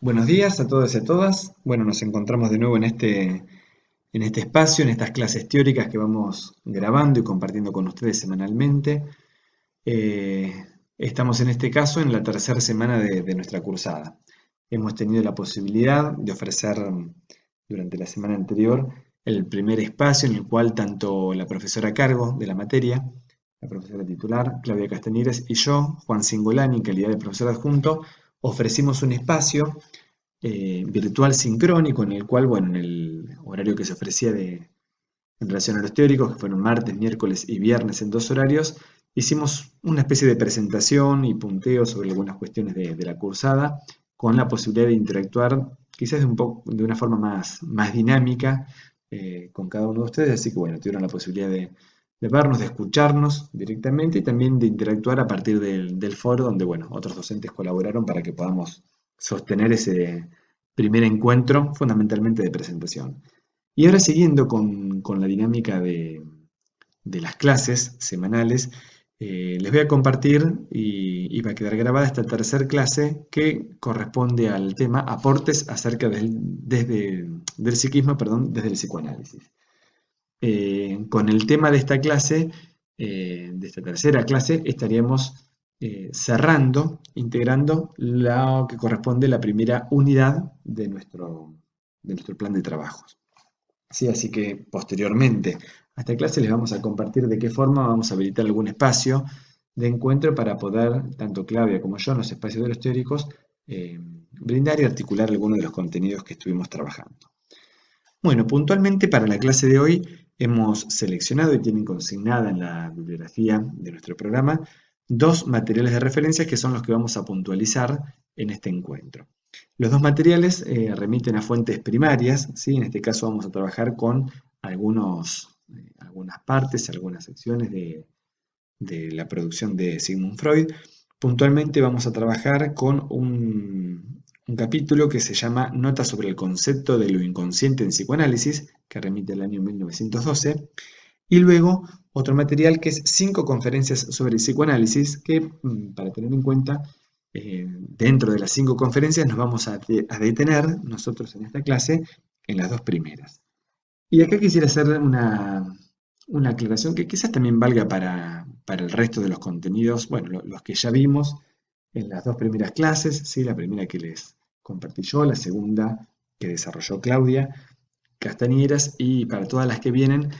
Buenos días a todos y a todas. Bueno, nos encontramos de nuevo en este espacio, en estas clases teóricas que vamos grabando y compartiendo con ustedes semanalmente. Eh, Estamos en este caso en la tercera semana de nuestra cursada. Hemos tenido la posibilidad de ofrecer durante la semana anterior el primer espacio en el cual tanto la profesora a cargo de la materia, la profesora titular, Claudia Castañeres, y yo, Juan Singolani, en calidad de profesor adjunto, ofrecimos un espacio virtual sincrónico en el cual, bueno, en el horario que se ofrecía en relación a los teóricos, que fueron martes, miércoles y viernes en dos horarios, hicimos una especie de presentación y punteo sobre algunas cuestiones de la cursada, con la posibilidad de interactuar quizás de una forma más dinámica con cada uno de ustedes, así que bueno, tuvieron la posibilidad de vernos, de escucharnos directamente y también de interactuar a partir del foro donde, bueno, otros docentes colaboraron para que podamos sostener ese primer encuentro fundamentalmente de presentación. Y ahora siguiendo con la dinámica de las clases semanales, les voy a compartir y va a quedar grabada esta tercera clase que corresponde al tema aportes acerca del psiquismo, perdón, desde el psicoanálisis. Con el tema de esta clase, de esta tercera clase, estaríamos cerrando, integrando lo que corresponde a la primera unidad de nuestro plan de trabajos. Sí, así que posteriormente a esta clase les vamos a compartir de qué forma vamos a habilitar algún espacio de encuentro para poder, tanto Claudia como yo, en los espacios de los teóricos, brindar y articular algunos de los contenidos que estuvimos trabajando. Bueno, puntualmente para la clase de hoy hemos seleccionado y tienen consignada en la bibliografía de nuestro programa dos materiales de referencia que son los que vamos a puntualizar en este encuentro. Los dos materiales remiten a fuentes primarias, ¿sí? En este caso vamos a trabajar con algunas partes, algunas secciones de la producción de Sigmund Freud. Puntualmente vamos a trabajar con un capítulo que se llama Notas sobre el concepto de lo inconsciente en psicoanálisis, que remite al año 1912, y luego otro material que es 5 conferencias sobre psicoanálisis, que para tener en cuenta, dentro de las 5 conferencias nos vamos a detener nosotros en esta clase en las dos primeras. Y acá quisiera hacer una aclaración que quizás también valga para el resto de los contenidos, bueno, los que ya vimos en las dos primeras clases, ¿sí? La primera que les compartí yo, la segunda que desarrolló Claudia Castañeras, y para todas las que vienen,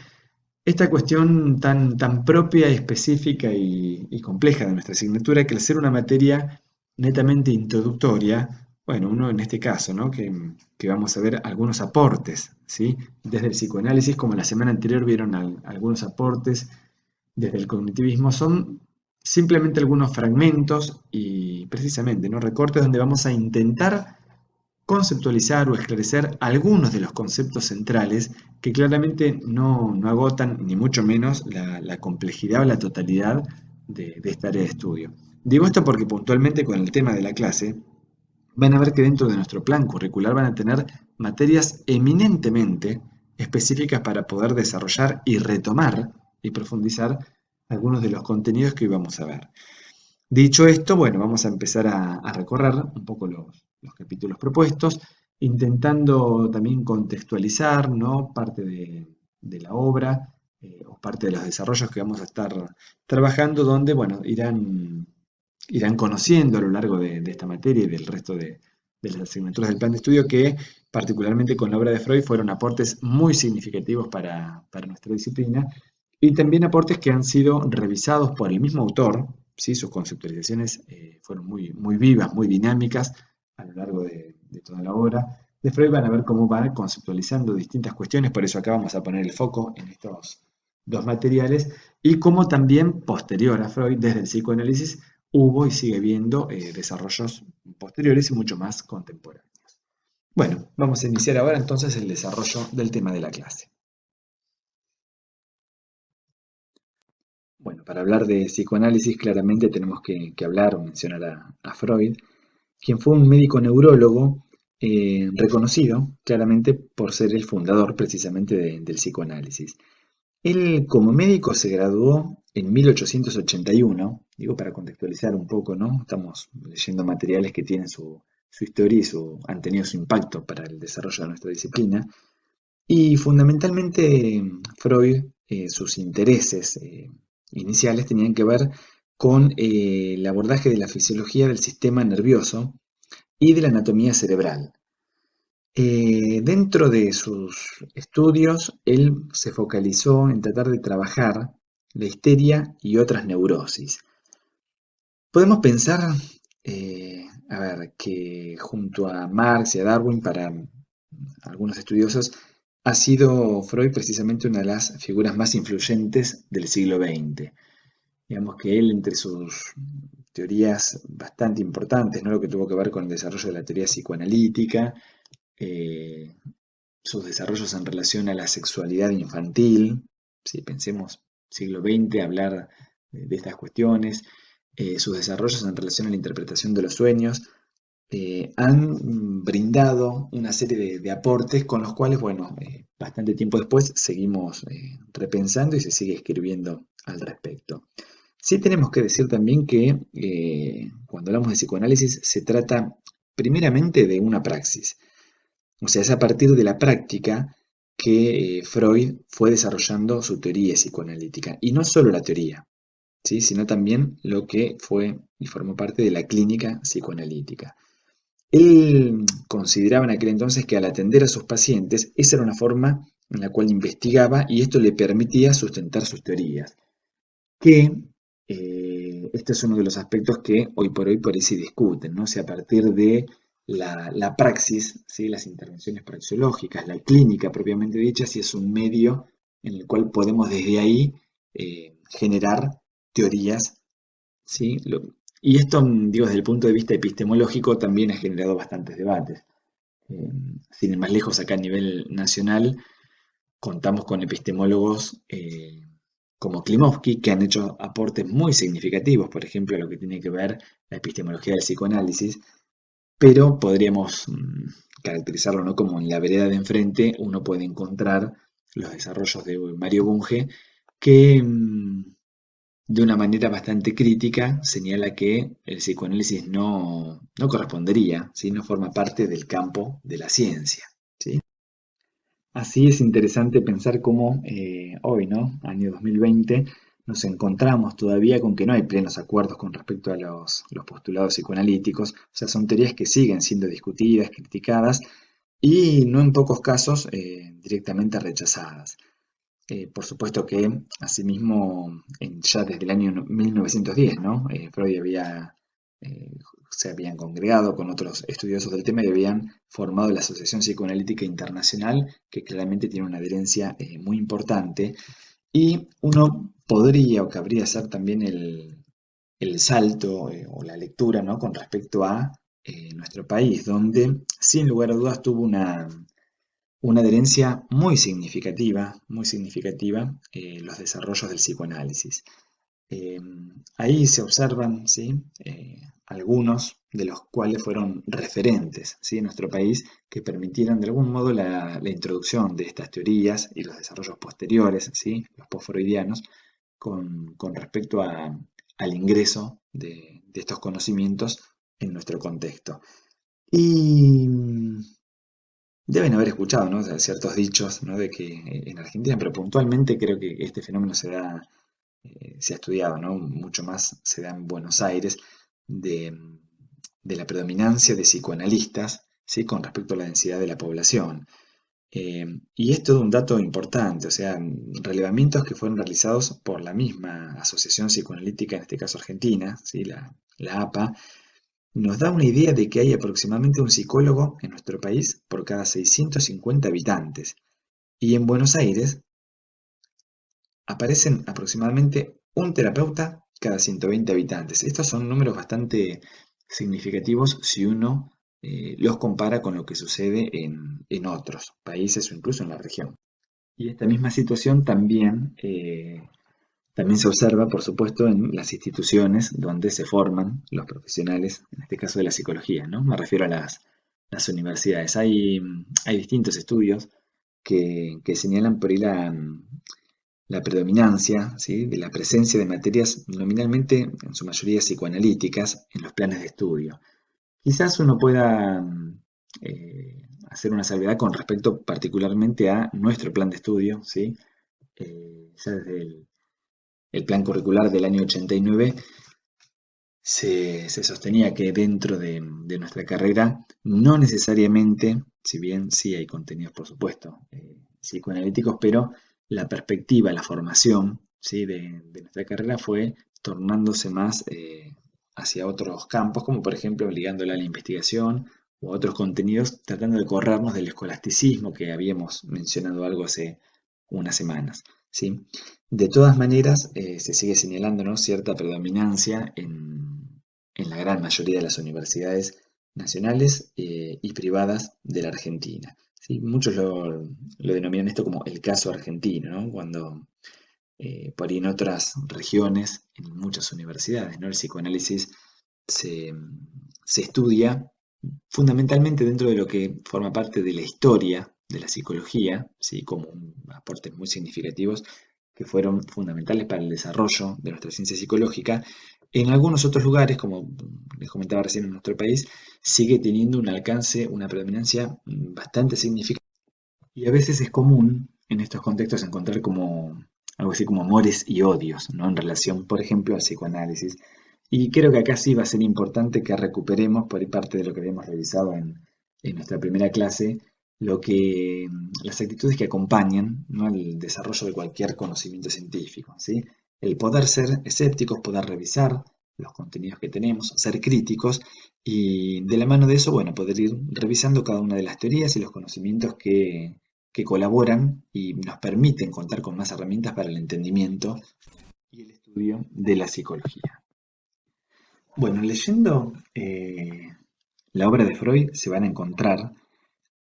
esta cuestión tan propia, específica y compleja de nuestra asignatura, que al ser una materia netamente introductoria, bueno, uno en este caso, ¿no? Que vamos a ver algunos aportes, ¿sí? Desde el psicoanálisis, como la semana anterior vieron algunos aportes desde el cognitivismo, son simplemente algunos fragmentos y precisamente, ¿no? Recortes donde vamos a intentar conceptualizar o esclarecer algunos de los conceptos centrales que claramente no agotan ni mucho menos la complejidad o la totalidad de esta área de estudio. Digo esto porque puntualmente con el tema de la clase van a ver que dentro de nuestro plan curricular van a tener materias eminentemente específicas para poder desarrollar y retomar y profundizar algunos de los contenidos que hoy vamos a ver. Dicho esto, bueno, vamos a empezar a recorrer un poco los capítulos propuestos, intentando también contextualizar, ¿no? Parte de la obra o parte de los desarrollos que vamos a estar trabajando, donde, bueno, irán conociendo a lo largo de esta materia y del resto de las asignaturas del plan de estudio que, particularmente con la obra de Freud, fueron aportes muy significativos para nuestra disciplina y también aportes que han sido revisados por el mismo autor, ¿sí? Sus conceptualizaciones fueron muy vivas, muy dinámicas a lo largo de toda la obra. De Freud van a ver cómo va conceptualizando distintas cuestiones, por eso acá vamos a poner el foco en estos dos materiales, y cómo también posterior a Freud, desde el psicoanálisis, hubo y sigue habiendo desarrollos posteriores y mucho más contemporáneos. Bueno, vamos a iniciar ahora entonces el desarrollo del tema de la clase. Bueno, para hablar de psicoanálisis claramente tenemos que hablar o mencionar a Freud, quien fue un médico neurólogo reconocido claramente por ser el fundador precisamente del psicoanálisis. Él como médico se graduó en 1881, digo para contextualizar un poco, ¿no? Estamos leyendo materiales que tienen su su historia y han tenido su impacto para el desarrollo de nuestra disciplina. Y fundamentalmente Freud, sus intereses iniciales tenían que ver con el abordaje de la fisiología del sistema nervioso y de la anatomía cerebral. Dentro de sus estudios, él se focalizó en tratar de trabajar la histeria y otras neurosis. Podemos pensar, a ver, que junto a Marx y a Darwin, para algunos estudiosos, ha sido Freud precisamente una de las figuras más influyentes del siglo XX. Digamos que él, entre sus teorías bastante importantes, ¿no? Lo que tuvo que ver con el desarrollo de la teoría psicoanalítica, eh, sus desarrollos en relación a la sexualidad infantil, si pensemos siglo XX, hablar de estas cuestiones, sus desarrollos en relación a la interpretación de los sueños, han brindado una serie de aportes con los cuales, bueno, bastante tiempo después seguimos repensando y se sigue escribiendo al respecto. Sí tenemos que decir también que cuando hablamos de psicoanálisis se trata primeramente de una praxis. O sea, es a partir de la práctica que Freud fue desarrollando su teoría psicoanalítica. Y no solo la teoría, ¿sí? Sino también lo que fue y formó parte de la clínica psicoanalítica. Él consideraba en aquel entonces que al atender a sus pacientes, esa era una forma en la cual investigaba y esto le permitía sustentar sus teorías. Que este es uno de los aspectos que hoy por ahí se discuten, ¿no? O sea, a partir de la praxis, ¿sí? Las intervenciones praxeológicas, la clínica propiamente dicha, si es un medio en el cual podemos desde ahí generar teorías, ¿sí? Y esto, digo, desde el punto de vista epistemológico también ha generado bastantes debates. Eh, Sin ir más lejos, acá a nivel nacional, contamos con epistemólogos como Klimovsky, que han hecho aportes muy significativos, por ejemplo, a lo que tiene que ver la epistemología del psicoanálisis, pero podríamos caracterizarlo, ¿no? Como en la vereda de enfrente uno puede encontrar los desarrollos de Mario Bunge, que de una manera bastante crítica señala que el psicoanálisis no correspondería, ¿sí? No forma parte del campo de la ciencia, ¿sí? Así es interesante pensar cómo hoy, ¿no? Año 2020, nos encontramos todavía con que no hay plenos acuerdos con respecto a los postulados psicoanalíticos. O sea, son teorías que siguen siendo discutidas, criticadas y no en pocos casos directamente rechazadas. Por supuesto que, asimismo, ya desde el año 1910, ¿no? Freud eh, se habían congregado con otros estudiosos del tema y habían formado la Asociación Psicoanalítica Internacional, que claramente tiene una adherencia muy importante. Y uno podría o cabría hacer también el salto o la lectura, ¿no? Con respecto a nuestro país, donde sin lugar a dudas tuvo una adherencia muy significativa, los desarrollos del psicoanálisis. Eh, Ahí se observan, ¿sí? Algunos de los cuales fueron referentes, ¿sí? En nuestro país que permitieron de algún modo la introducción de estas teorías y los desarrollos posteriores, ¿sí? Los postfreudianos, con respecto al ingreso de estos conocimientos en nuestro contexto. Y deben haber escuchado, ¿no? O sea, ciertos dichos, ¿no? De que en Argentina, pero puntualmente creo que este fenómeno se ha estudiado, ¿no? Mucho más se da en Buenos Aires, de, de la predominancia de psicoanalistas, ¿sí? Con respecto a la densidad de la población. Y es todo un dato importante, o sea, relevamientos que fueron realizados por la misma Asociación Psicoanalítica, en este caso argentina, ¿sí? La APA, nos da una idea de que hay aproximadamente un psicólogo en nuestro país por cada 650 habitantes. Y en Buenos Aires aparecen aproximadamente un terapeuta cada 120 habitantes. Estos son números bastante significativos si uno los compara con lo que sucede en otros países o incluso en la región. Y esta misma situación también se observa, por supuesto, en las instituciones donde se forman los profesionales, en este caso de la psicología, ¿no? Me refiero a las universidades. Hay distintos estudios que señalan por ahí la predominancia, ¿sí? De la presencia de materias nominalmente, en su mayoría psicoanalíticas, en los planes de estudio. Quizás uno pueda hacer una salvedad con respecto particularmente a nuestro plan de estudio, ¿sí? Ya desde el plan curricular del año 89 se sostenía que dentro de nuestra carrera no necesariamente, si bien sí hay contenidos, por supuesto, psicoanalíticos, pero la perspectiva, la formación, ¿sí? de nuestra carrera fue tornándose más hacia otros campos, como por ejemplo ligándola a la investigación o a otros contenidos, tratando de corrernos del escolasticismo que habíamos mencionado algo hace unas semanas, ¿sí? De todas maneras, se sigue señalando, ¿no?, cierta predominancia en la gran mayoría de las universidades nacionales y privadas de la Argentina. ¿Sí? Muchos lo denominan esto como el caso argentino, ¿no? Cuando por ahí en otras regiones, en muchas universidades, ¿no?, el psicoanálisis se, se estudia fundamentalmente dentro de lo que forma parte de la historia de la psicología, ¿sí?, como aportes muy significativos que fueron fundamentales para el desarrollo de nuestra ciencia psicológica. En algunos otros lugares, como les comentaba recién, en nuestro país, sigue teniendo un alcance, una predominancia bastante significativa. Y a veces es común en estos contextos encontrar como algo así como amores y odios, ¿no?, en relación, por ejemplo, al psicoanálisis. Y creo que acá sí va a ser importante que recuperemos, por parte de lo que habíamos revisado en nuestra primera clase, lo que, las actitudes que acompañan, ¿no?, el desarrollo de cualquier conocimiento científico, ¿sí? El poder ser escépticos, poder revisar los contenidos que tenemos, ser críticos y de la mano de eso, bueno, poder ir revisando cada una de las teorías y los conocimientos que colaboran y nos permiten contar con más herramientas para el entendimiento y el estudio de la psicología. Bueno, leyendo la obra de Freud se van a encontrar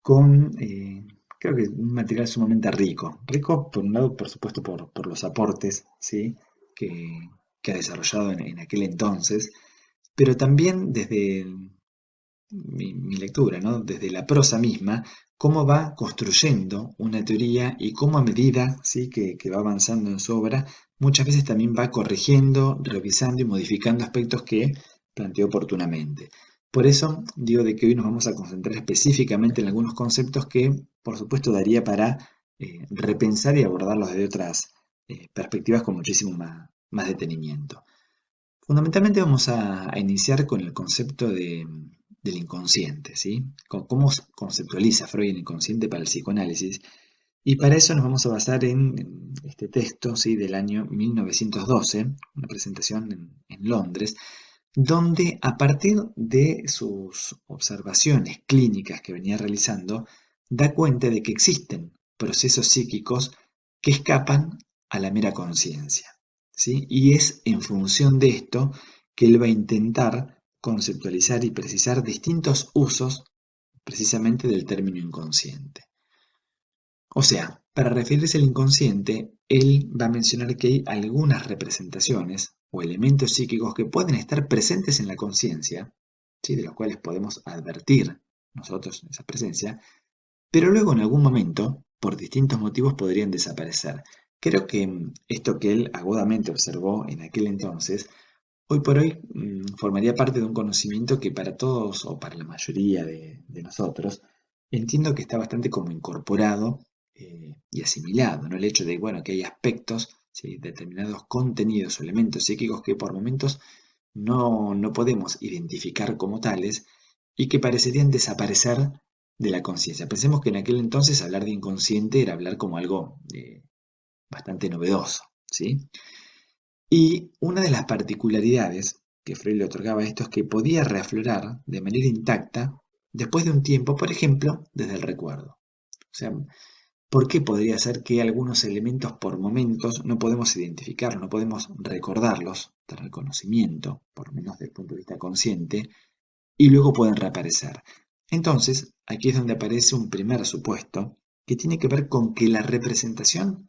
con, creo que un material sumamente rico. Rico, por un lado, por supuesto, por los aportes, ¿sí?, que ha desarrollado en aquel entonces, pero también desde mi lectura, ¿no?, desde la prosa misma, cómo va construyendo una teoría y cómo a medida, ¿sí?, que va avanzando en su obra, muchas veces también va corrigiendo, revisando y modificando aspectos que planteó oportunamente. Por eso digo de que hoy nos vamos a concentrar específicamente en algunos conceptos que, por supuesto, daría para repensar y abordarlos desde otras perspectivas con muchísimo más detenimiento. Fundamentalmente vamos a iniciar con el concepto del inconsciente, ¿sí? Cómo conceptualiza Freud el inconsciente para el psicoanálisis. Y para eso nos vamos a basar en este texto, ¿sí?, del año 1912, una presentación en Londres, donde a partir de sus observaciones clínicas que venía realizando, da cuenta de que existen procesos psíquicos que escapan a la mera conciencia, ¿sí? Y es en función de esto que él va a intentar conceptualizar y precisar distintos usos precisamente del término inconsciente. O sea, para referirse al inconsciente, él va a mencionar que hay algunas representaciones o elementos psíquicos que pueden estar presentes en la conciencia, ¿sí?, de los cuales podemos advertir nosotros esa presencia, pero luego en algún momento, por distintos motivos, podrían desaparecer. Creo que esto que él agudamente observó en aquel entonces, hoy por hoy formaría parte de un conocimiento que para todos o para la mayoría de nosotros, entiendo que está bastante como incorporado y asimilado, ¿no? El hecho de, bueno, que hay aspectos, ¿sí?, determinados contenidos o elementos psíquicos que por momentos no podemos identificar como tales y que parecerían desaparecer de la conciencia. Pensemos que en aquel entonces hablar de inconsciente era hablar como algo bastante novedoso, ¿sí? Y una de las particularidades que Freud le otorgaba a esto es que podía reaflorar de manera intacta después de un tiempo, por ejemplo, desde el recuerdo. O sea, ¿por qué podría ser que algunos elementos por momentos no podemos identificarlos, no podemos recordarlos, tener conocimiento, por lo menos desde el punto de vista consciente, y luego pueden reaparecer? Entonces, aquí es donde aparece un primer supuesto que tiene que ver con que la representación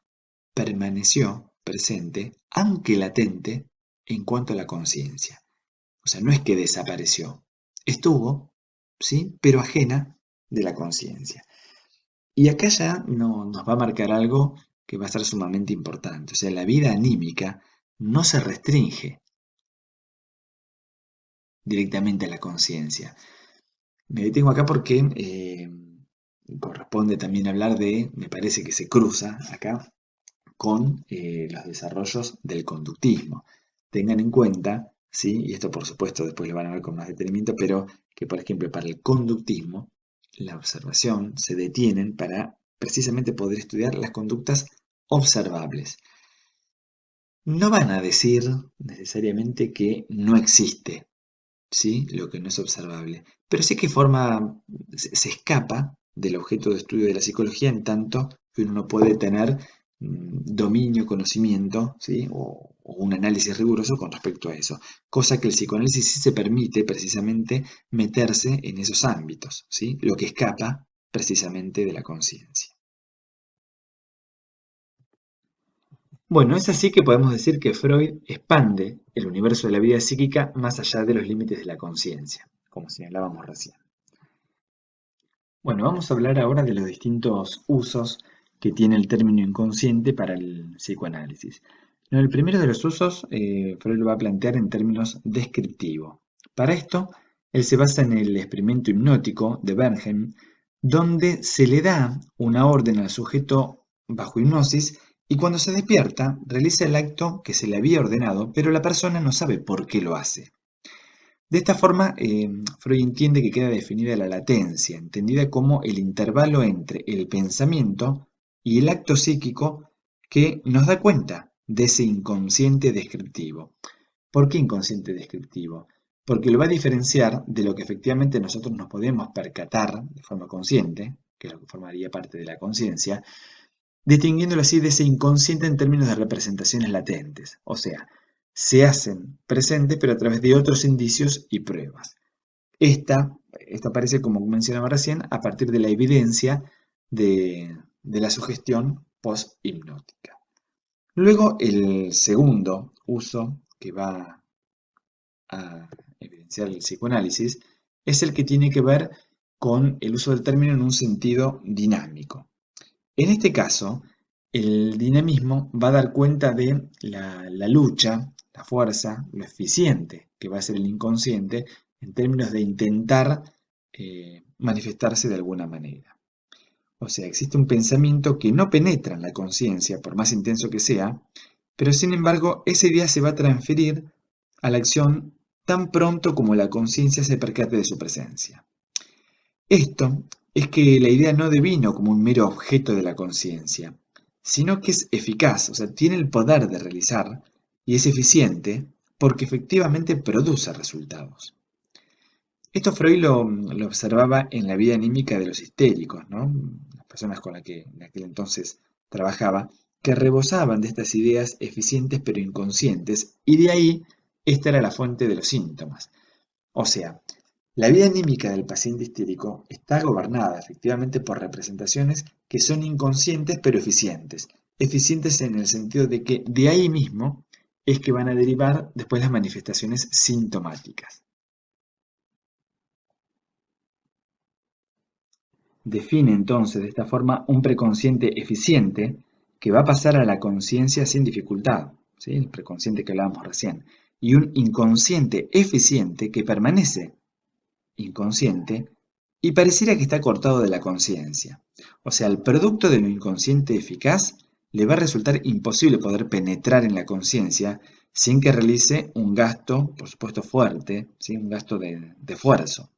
permaneció presente, aunque latente, en cuanto a la conciencia. O sea, no es que desapareció, estuvo, ¿sí?, pero ajena de la conciencia. Y acá ya nos va a marcar algo que va a ser sumamente importante. O sea, la vida anímica no se restringe directamente a la conciencia. Me detengo acá porque corresponde también hablar de, me parece que se cruza acá con los desarrollos del conductismo. Tengan en cuenta, ¿sí? Y esto por supuesto después lo van a ver con más detenimiento, pero que por ejemplo para el conductismo la observación se detienen para precisamente poder estudiar las conductas observables. No van a decir necesariamente que no existe, ¿sí? Lo que no es observable, pero sí que se escapa del objeto de estudio de la psicología en tanto que uno no puede tener dominio, conocimiento, ¿sí? O un análisis riguroso con respecto a eso, cosa que el psicoanálisis sí se permite precisamente meterse en esos ámbitos, ¿sí? Lo que escapa precisamente de la conciencia. Bueno, es así que podemos decir que Freud expande el universo de la vida psíquica más allá de los límites de la conciencia, como señalábamos recién. Bueno, vamos a hablar ahora de los distintos usos que tiene el término inconsciente para el psicoanálisis. No, el primero de los usos, Freud lo va a plantear en términos descriptivos. Para esto, él se basa en el experimento hipnótico de Bernheim, donde se le da una orden al sujeto bajo hipnosis y cuando se despierta realiza el acto que se le había ordenado, pero la persona no sabe por qué lo hace. De esta forma, Freud entiende que queda definida la latencia, entendida como el intervalo entre el pensamiento y el acto psíquico que nos da cuenta de ese inconsciente descriptivo. ¿Por qué inconsciente descriptivo? Porque lo va a diferenciar de lo que efectivamente nosotros nos podemos percatar de forma consciente, que es lo que formaría parte de la conciencia, distinguiéndolo así de ese inconsciente en términos de representaciones latentes, o sea, se hacen presentes pero a través de otros indicios y pruebas. Esto aparece, como mencionaba recién, a partir de la evidencia de la sugestión post-hipnótica. Luego, el segundo uso que va a evidenciar el psicoanálisis es el que tiene que ver con el uso del término en un sentido dinámico. En este caso, el dinamismo va a dar cuenta de la lucha, la fuerza, lo eficiente que va a ser el inconsciente en términos de intentar manifestarse de alguna manera. O sea, existe un pensamiento que no penetra en la conciencia, por más intenso que sea, pero sin embargo esa idea se va a transferir a la acción tan pronto como la conciencia se percate de su presencia. Esto es que la idea no devino como un mero objeto de la conciencia, sino que es eficaz, o sea, tiene el poder de realizar y es eficiente porque efectivamente produce resultados. Esto Freud lo observaba en la vida anímica de los histéricos, ¿no? Las personas con las que en aquel entonces trabajaba, que rebosaban de estas ideas eficientes pero inconscientes, y de ahí esta era la fuente de los síntomas. O sea, la vida anímica del paciente histérico está gobernada efectivamente por representaciones que son inconscientes pero eficientes. Eficientes en el sentido de que de ahí mismo es que van a derivar después las manifestaciones sintomáticas. Define entonces de esta forma un preconsciente eficiente que va a pasar a la conciencia sin dificultad, ¿sí? El preconsciente que hablábamos recién, y un inconsciente eficiente que permanece inconsciente y pareciera que está cortado de la conciencia. O sea, el producto de lo inconsciente eficaz le va a resultar imposible poder penetrar en la conciencia sin que realice un gasto, por supuesto fuerte, ¿sí? Un gasto de esfuerzo.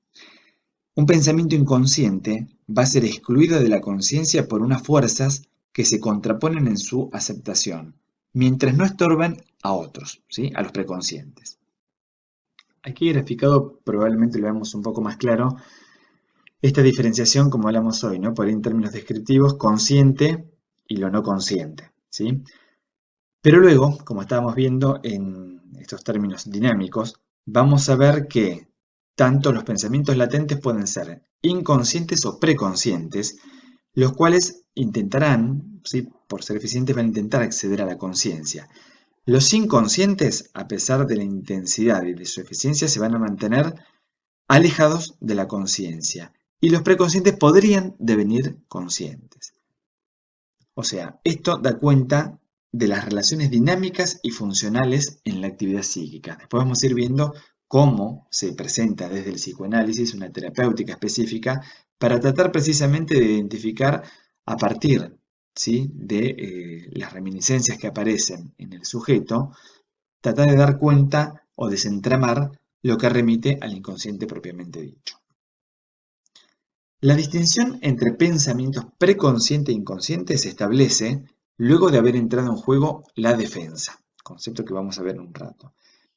Un pensamiento inconsciente va a ser excluido de la conciencia por unas fuerzas que se contraponen en su aceptación, mientras no estorban a otros, ¿sí? A los preconscientes. Aquí graficado probablemente lo veamos un poco más claro esta diferenciación, como hablamos hoy, ¿no? Por ahí en términos descriptivos, consciente y lo no consciente, ¿sí? Pero luego, como estábamos viendo en estos términos dinámicos, vamos a ver que tanto los pensamientos latentes pueden ser inconscientes o preconscientes, los cuales intentarán, ¿sí? Por ser eficientes, van a intentar acceder a la conciencia. Los inconscientes, a pesar de la intensidad y de su eficiencia, se van a mantener alejados de la conciencia, y los preconscientes podrían devenir conscientes. O sea, esto da cuenta de las relaciones dinámicas y funcionales en la actividad psíquica. Después vamos a ir viendo cómo se presenta desde el psicoanálisis una terapéutica específica para tratar precisamente de identificar a partir, ¿sí?, de las reminiscencias que aparecen en el sujeto, tratar de dar cuenta o desentramar lo que remite al inconsciente propiamente dicho. La distinción entre pensamientos preconsciente e inconsciente se establece luego de haber entrado en juego la defensa, concepto que vamos a ver en un rato.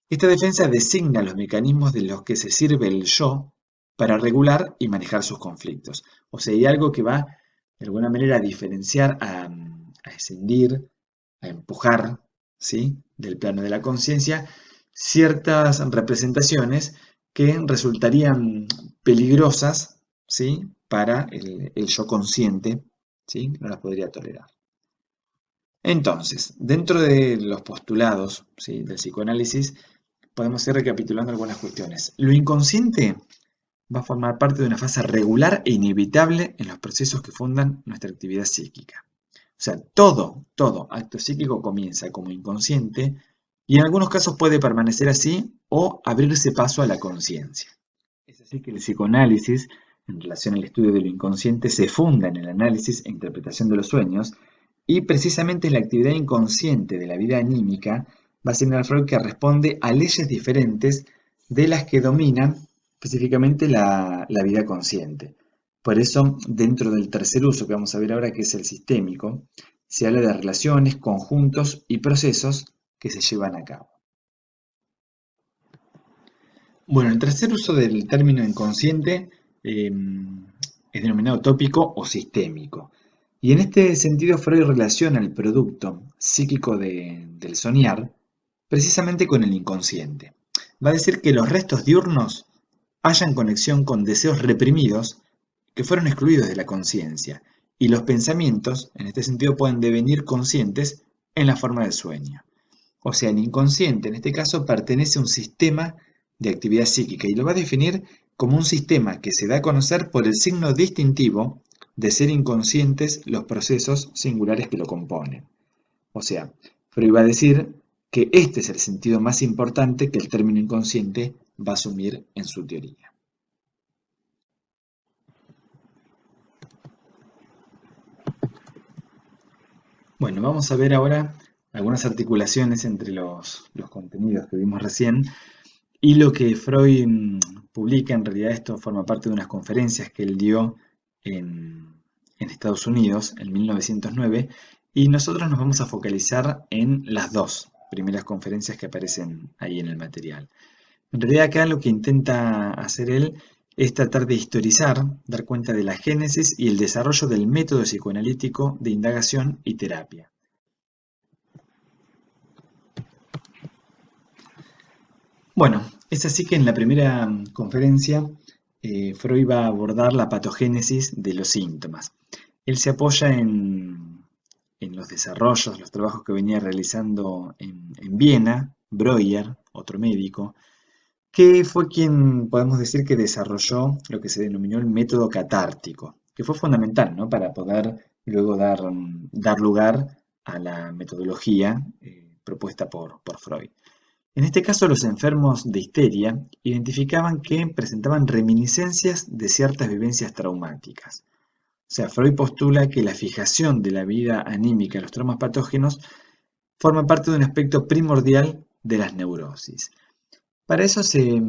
Esta defensa designa los mecanismos de los que se sirve el yo para regular y manejar sus conflictos. O sea, hay algo que va de alguna manera a diferenciar, a escindir, a empujar, ¿sí?, del plano de la conciencia ciertas representaciones que resultarían peligrosas, ¿sí?, para el yo consciente, ¿sí?, no las podría tolerar. Entonces, dentro de los postulados, ¿sí?, del psicoanálisis, podemos ir recapitulando algunas cuestiones. Lo inconsciente va a formar parte de una fase regular e inevitable en los procesos que fundan nuestra actividad psíquica. O sea, todo acto psíquico comienza como inconsciente y en algunos casos puede permanecer así o abrirse paso a la conciencia. Es así que el psicoanálisis, en relación al estudio de lo inconsciente, se funda en el análisis e interpretación de los sueños y precisamente la actividad inconsciente de la vida anímica va a señalar Freud que responde a leyes diferentes de las que dominan específicamente la vida consciente. Por eso, dentro del tercer uso que vamos a ver ahora, que es el sistémico, se habla de relaciones, conjuntos y procesos que se llevan a cabo. Bueno, el tercer uso del término inconsciente es denominado tópico o sistémico. Y en este sentido Freud relaciona el producto psíquico del soñar precisamente con el inconsciente. Va a decir que los restos diurnos hallan conexión con deseos reprimidos que fueron excluidos de la conciencia, y los pensamientos, en este sentido, pueden devenir conscientes en la forma del sueño. O sea, el inconsciente, en este caso, pertenece a un sistema de actividad psíquica y lo va a definir como un sistema que se da a conocer por el signo distintivo de ser inconscientes los procesos singulares que lo componen. O sea, Freud va a decir que este es el sentido más importante que el término inconsciente va a asumir en su teoría. Bueno, vamos a ver ahora algunas articulaciones entre los contenidos que vimos recién y lo que Freud publica. En realidad esto forma parte de unas conferencias que él dio en Estados Unidos en 1909 y nosotros nos vamos a focalizar en las dos primeras conferencias que aparecen ahí en el material. En realidad acá lo que intenta hacer él es tratar de historizar, dar cuenta de la génesis y el desarrollo del método psicoanalítico de indagación y terapia. Bueno, es así que en la primera conferencia Freud va a abordar la patogénesis de los síntomas. Él se apoya en los desarrollos, los trabajos que venía realizando en Viena, Breuer, otro médico, que fue quien podemos decir que desarrolló lo que se denominó el método catártico, que fue fundamental, ¿no?, para poder luego dar lugar a la metodología propuesta por Freud. En este caso, los enfermos de histeria identificaban que presentaban reminiscencias de ciertas vivencias traumáticas. O sea, Freud postula que la fijación de la vida anímica a los traumas patógenos forma parte de un aspecto primordial de las neurosis. Para eso se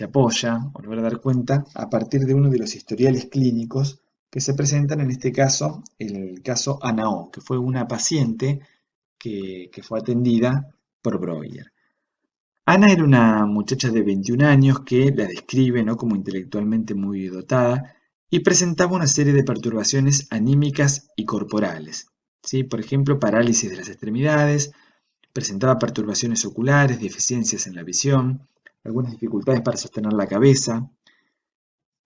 apoya, volver a dar cuenta, a partir de uno de los historiales clínicos que se presentan, en este caso, el caso Ana O, que fue una paciente que fue atendida por Breuer. Ana era una muchacha de 21 años que la describe, ¿no?, como intelectualmente muy dotada y presentaba una serie de perturbaciones anímicas y corporales, ¿sí? Por ejemplo, parálisis de las extremidades, presentaba perturbaciones oculares, deficiencias en la visión, algunas dificultades para sostener la cabeza,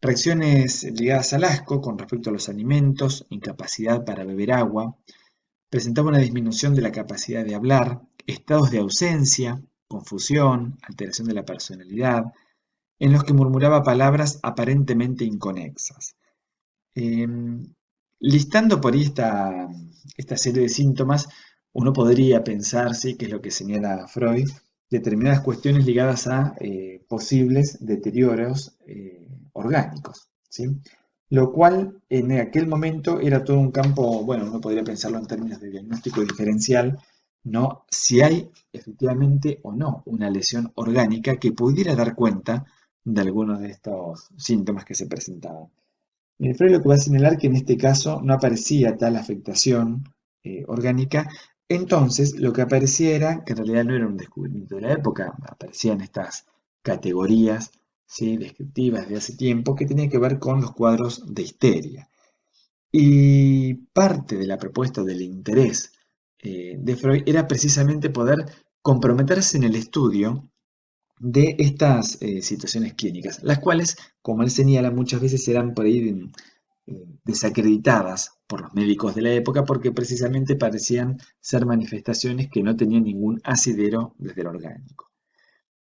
reacciones ligadas al asco con respecto a los alimentos, incapacidad para beber agua, presentaba una disminución de la capacidad de hablar, estados de ausencia, confusión, alteración de la personalidad, en los que murmuraba palabras aparentemente inconexas. Listando por ahí esta serie de síntomas, uno podría pensar, sí, que es lo que señala Freud, determinadas cuestiones ligadas a posibles deterioros orgánicos, ¿sí? Lo cual en aquel momento era todo un campo, bueno, uno podría pensarlo en términos de diagnóstico diferencial, ¿no? Si hay efectivamente o no una lesión orgánica que pudiera dar cuenta de algunos de estos síntomas que se presentaban. Freud lo que va a señalar que en este caso no aparecía tal afectación orgánica, entonces lo que aparecía era, que en realidad no era un descubrimiento de la época, aparecían estas categorías, ¿sí?, descriptivas de hace tiempo que tenían que ver con los cuadros de histeria. Y parte de la propuesta del interés de Freud era precisamente poder comprometerse en el estudio de estas situaciones clínicas, las cuales, como él señala, muchas veces eran por ahí desacreditadas por los médicos de la época porque precisamente parecían ser manifestaciones que no tenían ningún asidero desde lo orgánico.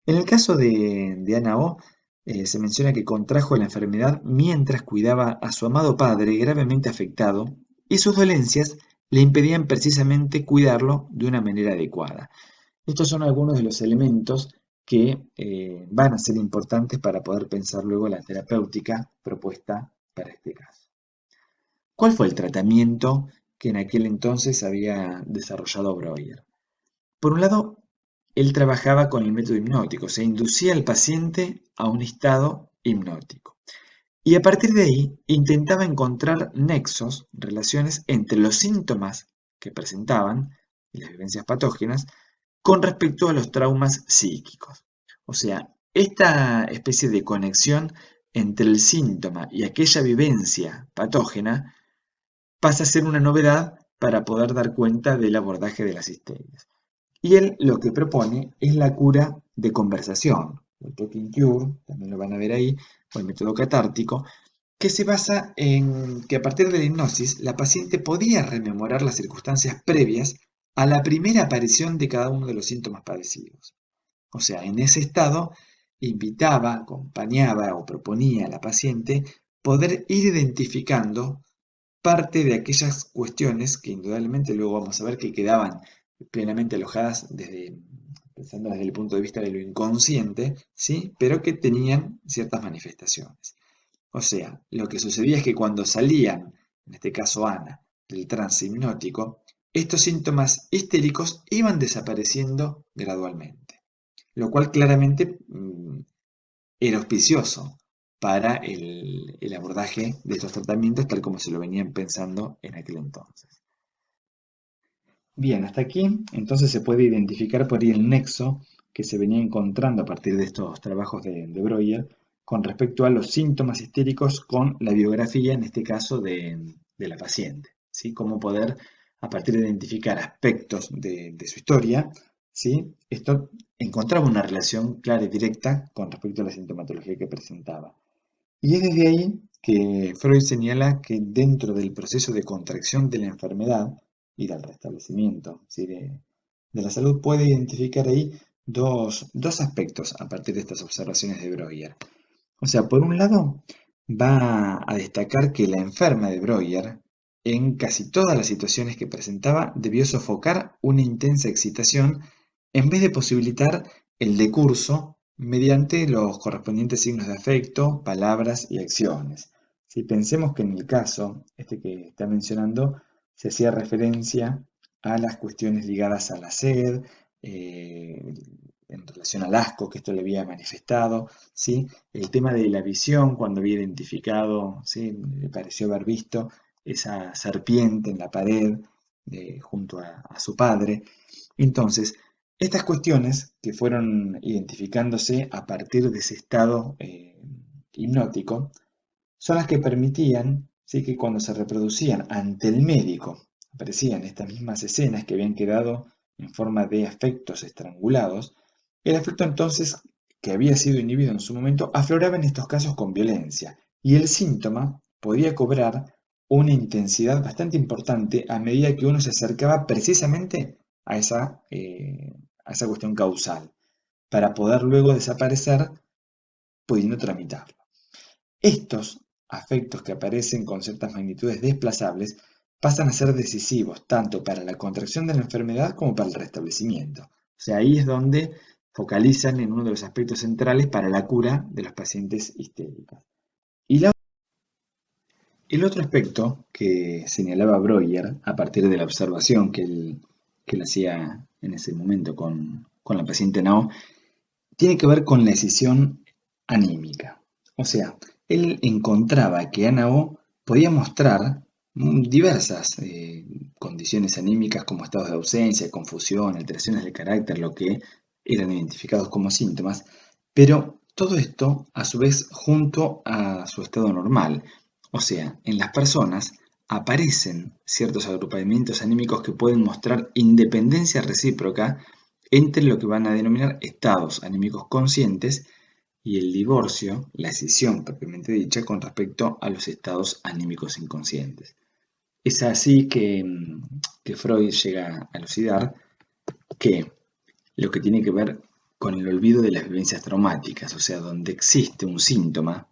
En el caso de Ana O, se menciona que contrajo la enfermedad mientras cuidaba a su amado padre gravemente afectado y sus dolencias le impedían precisamente cuidarlo de una manera adecuada. Estos son algunos de los elementos que van a ser importantes para poder pensar luego la terapéutica propuesta para este caso. ¿Cuál fue el tratamiento que en aquel entonces había desarrollado Breuer? Por un lado, él trabajaba con el método hipnótico, se inducía al paciente a un estado hipnótico. Y a partir de ahí intentaba encontrar nexos, relaciones entre los síntomas que presentaban y las vivencias patógenas con respecto a los traumas psíquicos. O sea, esta especie de conexión entre el síntoma y aquella vivencia patógena pasa a ser una novedad para poder dar cuenta del abordaje de las histerias. Y él lo que propone es la cura de conversación, el talking cure, también lo van a ver ahí, o el método catártico, que se basa en que a partir de la hipnosis la paciente podía rememorar las circunstancias previas a la primera aparición de cada uno de los síntomas padecidos. O sea, en ese estado invitaba, acompañaba o proponía a la paciente poder ir identificando parte de aquellas cuestiones que indudablemente luego vamos a ver que quedaban plenamente alojadas pensando desde el punto de vista de lo inconsciente, ¿sí?, pero que tenían ciertas manifestaciones. O sea, lo que sucedía es que cuando salían, en este caso Ana, del trance hipnótico, estos síntomas histéricos iban desapareciendo gradualmente, lo cual claramente era auspicioso para el abordaje de estos tratamientos tal como se lo venían pensando en aquel entonces. Bien, hasta aquí entonces se puede identificar por ahí el nexo que se venía encontrando a partir de estos trabajos de Breuer con respecto a los síntomas histéricos con la biografía, en este caso de la paciente, ¿sí? Cómo poder, a partir de identificar aspectos de su historia, ¿sí?, esto encontraba una relación clara y directa con respecto a la sintomatología que presentaba. Y es desde ahí que Freud señala que dentro del proceso de contracción de la enfermedad y del restablecimiento, ¿sí?, de la salud, puede identificar ahí dos aspectos a partir de estas observaciones de Breuer. O sea, por un lado, va a destacar que la enferma de Breuer, en casi todas las situaciones que presentaba, debió sofocar una intensa excitación en vez de posibilitar el decurso mediante los correspondientes signos de afecto, palabras y acciones. Si pensemos que en el caso, este que está mencionando, se hacía referencia a las cuestiones ligadas a la sed, en relación al asco que esto le había manifestado, ¿sí?, el tema de la visión, cuando había identificado, ¿sí?, le pareció haber visto esa serpiente en la pared junto a su padre. Entonces, estas cuestiones que fueron identificándose a partir de ese estado hipnótico son las que permitían, ¿sí?, que cuando se reproducían ante el médico aparecían estas mismas escenas que habían quedado en forma de afectos estrangulados. El afecto entonces, que había sido inhibido en su momento, afloraba en estos casos con violencia y el síntoma podía cobrar una intensidad bastante importante a medida que uno se acercaba precisamente a esa cuestión causal, para poder luego desaparecer pudiendo tramitarlo. Estos afectos que aparecen con ciertas magnitudes desplazables pasan a ser decisivos tanto para la contracción de la enfermedad como para el restablecimiento. O sea, ahí es donde focalizan en uno de los aspectos centrales para la cura de los pacientes histéricos. El otro aspecto que señalaba Breuer, a partir de la observación que él hacía en ese momento con la paciente Nao, tiene que ver con la decisión anímica. O sea, él encontraba que Nao podía mostrar diversas condiciones anímicas como estados de ausencia, confusión, alteraciones de carácter, lo que eran identificados como síntomas, pero todo esto a su vez junto a su estado normal. O sea, en las personas aparecen ciertos agrupamientos anímicos que pueden mostrar independencia recíproca entre lo que van a denominar estados anímicos conscientes y el divorcio, la escisión propiamente dicha, con respecto a los estados anímicos inconscientes. Es así que Freud llega a elucidar que lo que tiene que ver con el olvido de las vivencias traumáticas, o sea, donde existe un síntoma,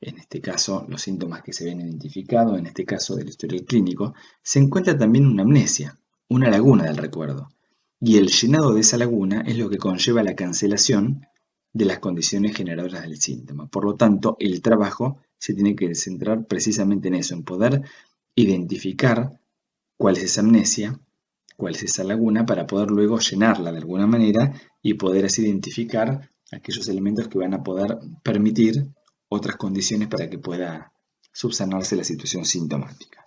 en este caso los síntomas que se ven identificados, en este caso del historial clínico, se encuentra también una amnesia, una laguna del recuerdo. Y el llenado de esa laguna es lo que conlleva la cancelación de las condiciones generadoras del síntoma. Por lo tanto, el trabajo se tiene que centrar precisamente en eso, en poder identificar cuál es esa amnesia, cuál es esa laguna, para poder luego llenarla de alguna manera y poder así identificar aquellos elementos que van a poder permitir otras condiciones para que pueda subsanarse la situación sintomática.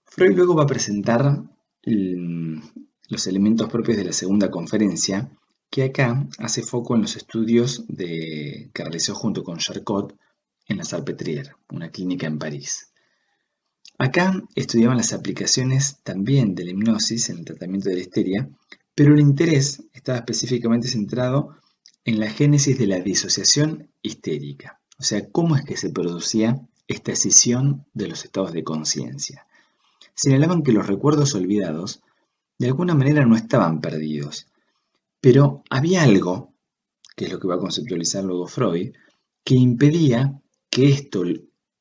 Freud luego va a presentar los elementos propios de la segunda conferencia, que acá hace foco en los estudios que realizó junto con Charcot en la Salpêtrière, una clínica en París. Acá estudiaban las aplicaciones también de la hipnosis en el tratamiento de la histeria, pero el interés estaba específicamente centrado en la génesis de la disociación histérica, o sea, cómo es que se producía esta escisión de los estados de conciencia. Señalaban que los recuerdos olvidados de alguna manera no estaban perdidos, pero había algo, que es lo que va a conceptualizar luego Freud, que impedía que esto,